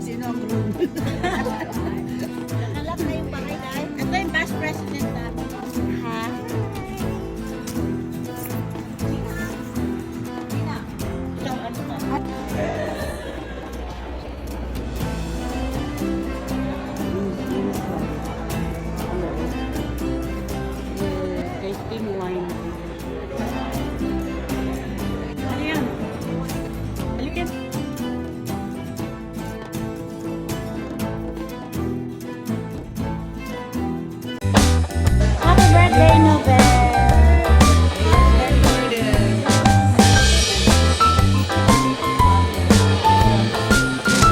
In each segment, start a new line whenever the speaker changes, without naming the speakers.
Sino ang groom?
Nakalap na yung bahay, guys.
Ito yung past president namin.
Ha?
Ito ang ano ba?
Tasting wine.
Ano yan? Halika.
Happy birthday, Nobel!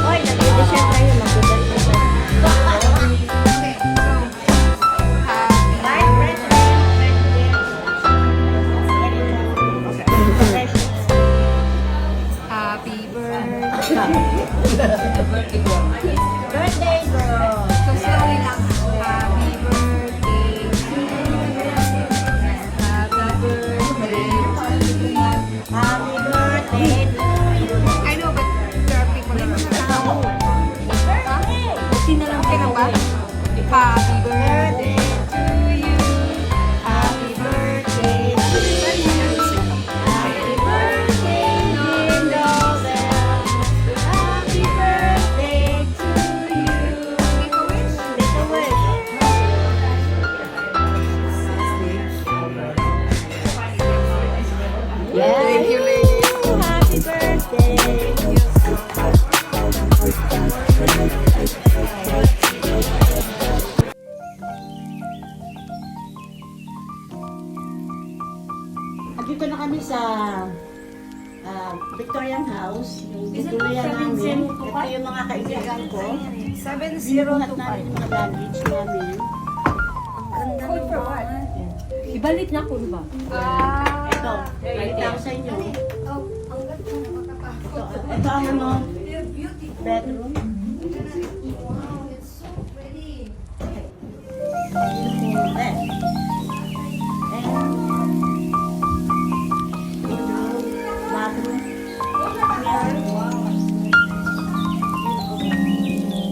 Hoy, nag-i-dessert tayo. Mag-dessert tayo.
Happy birthday.
Birthday, girl!
So sorry lang. Happy birthday to you. Happy birthday to you.
Happy birthday to you!
I know, but there are people like
Buti na lang
okay na ba? Happy birthday to you.
Happy birthday to you! Happy birthday, dear Nobel! Happy birthday to you!
Make a wish.
Make a wish. Yes.
Thank you, lady.
Happy birthday. Andito na kami sa Victorian House, yung Victoria namin. Ito yung mga kaibigan ko.
7-0
Binuhat
to
namin yung mga luggage namin.
Code for what?
Ibalik na ko ba?
Ito, 5,000 yun.
Oh, ang ganda na makatakot.
Ito ang ano, bedroom.
Wow, it's so pretty.
Beautiful bed. And bathroom.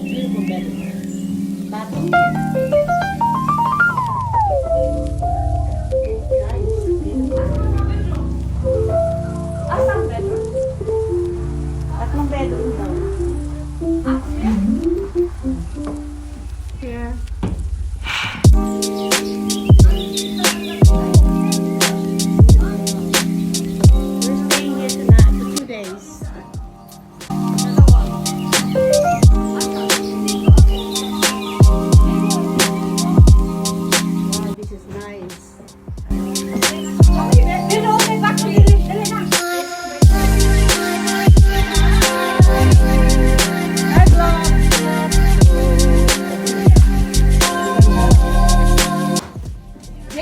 Beautiful bedroom. Bathroom.
Asang bedroom?
Tatlong bedroom daw.
Here.
We're staying here tonight for 2 days. Wow, this is nice.
Dino, may backfill. Dali na.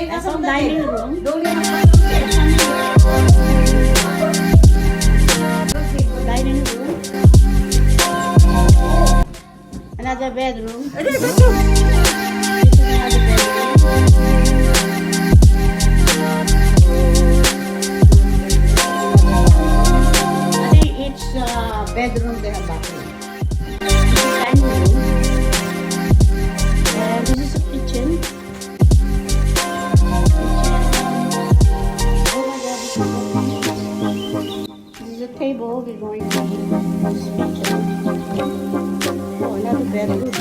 That's ang dining room. Dining room. Another bedroom. This is another bedroom. I think each bedroom they have bathroom. Dining room. And this is a kitchen. Oh my God, this is a table. We're going to this kitchen. Oh, another bedroom.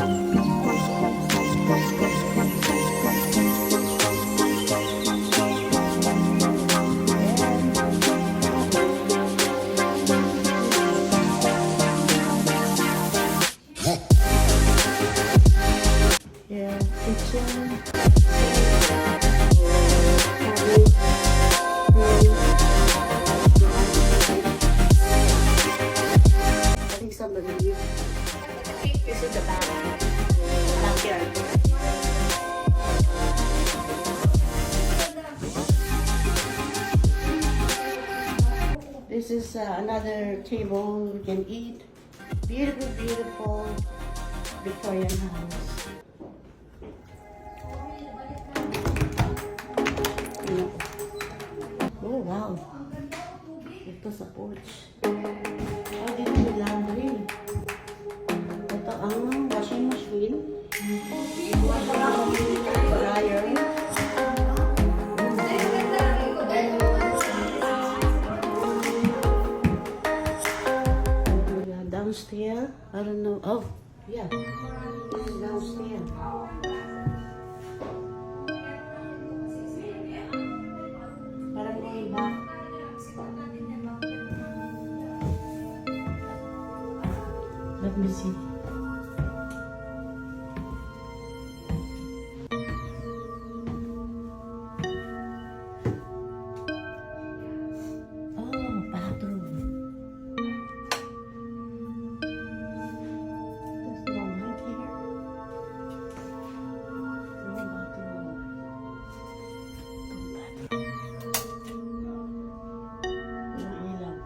Yeah, kitchen. I think somebody used this is the back. Back here. This is another table we can eat. Beautiful, beautiful Victorian house. Oh wow. Ito sa porch. Oh, dito may laundry. downstairs. I don't know. Oh, yeah. This is downstairs. Parang may iba. Let me see. Oh, bathroom. There's no light here. No bathroom. No bathroom. No ilaw.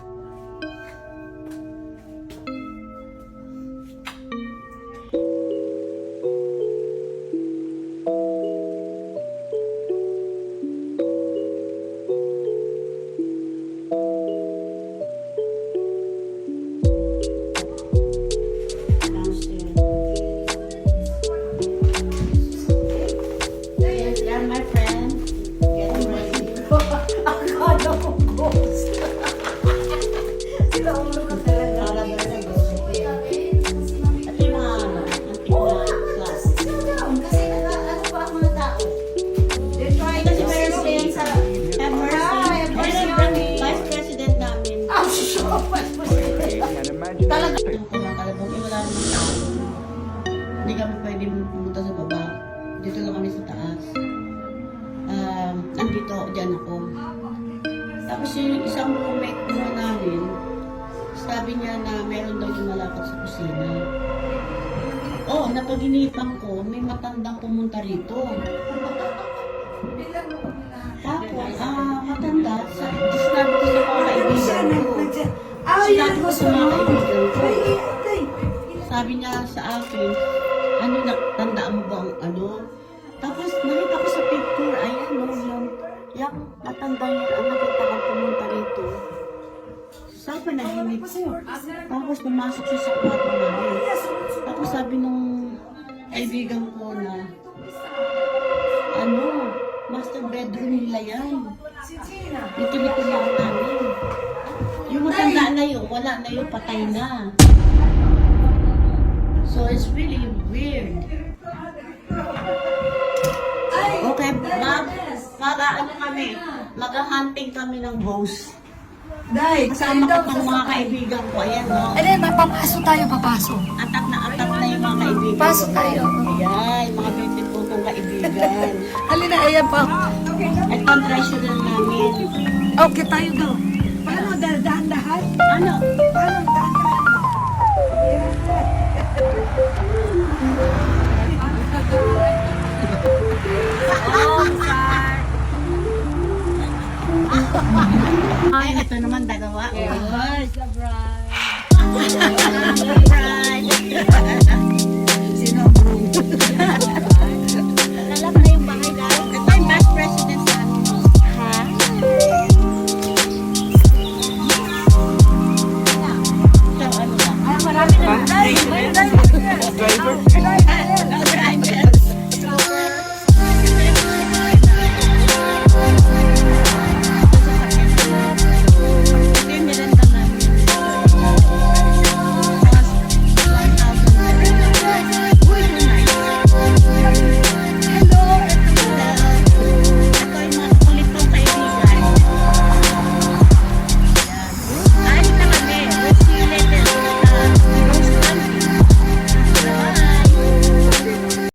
Downstairs. Yes, yeah, my friend. Getting ready.
Akala ko ghost. Sila ulo ko talaga.
Para ba na ghost? At yung mga antique na class.
Kasi ano pa ang mga tao? They're trying
Kasi
to
meron
stay
din
sa...
Have mercy.
Have mercy
Ayun,
on me.
Vice President namin.
I'm so much
Talaga yung kumakalabog, wala naman tao. Hindi kami pwede pumunta sa baba. Dito lang kami sa taas. Nandito, dyan ako. Tapos yung isang roommate mo namin, sabi niya na meron daw yung malapit sa kusina. Oh, napaginipan ko, may matandang pumunta rito. Tapos, matanda, sinabi ko sa mga kaibigan ko. Sinabi ko sa mga kaibigan ko. Sabi niya sa akin, ano, tandaan mo ba ang ano? Tapos nakita ko sa picture, ayan, no, yung matanda niya, ang nakita ko pumunta rito. Sabi pa nahinip ko. Tapos pumasok siya sa kwarto namin. Tapos sabi nung kaibigan ko na, ano, master bedroom nila yan. Dito lang namin. Yung matanda na yun, wala na yun, patay na. So it's really weird. Okay, ano kami, mag-hunting kami ng ghost.
Dahil,
Kasama ko ng mga kaibigan ko, ayan no.
Ayan, papasok tayo, papasok.
Atak na yung mga kaibigan
Pasok
ko.
tayo.
Ayan, mga beautiful kong kaibigan.
Halina, ayan pa.
Ito ang treasure namin.
Okay, tayo daw. Paano, dahan-dahan?
Ano?
Paano, dahan-dahan?
Ay, ito naman dalawa. Ay, sino bro? Alam na yung bahay namin. Ito yung best president namin. Ha? So, ano ba?
Ay, marami na.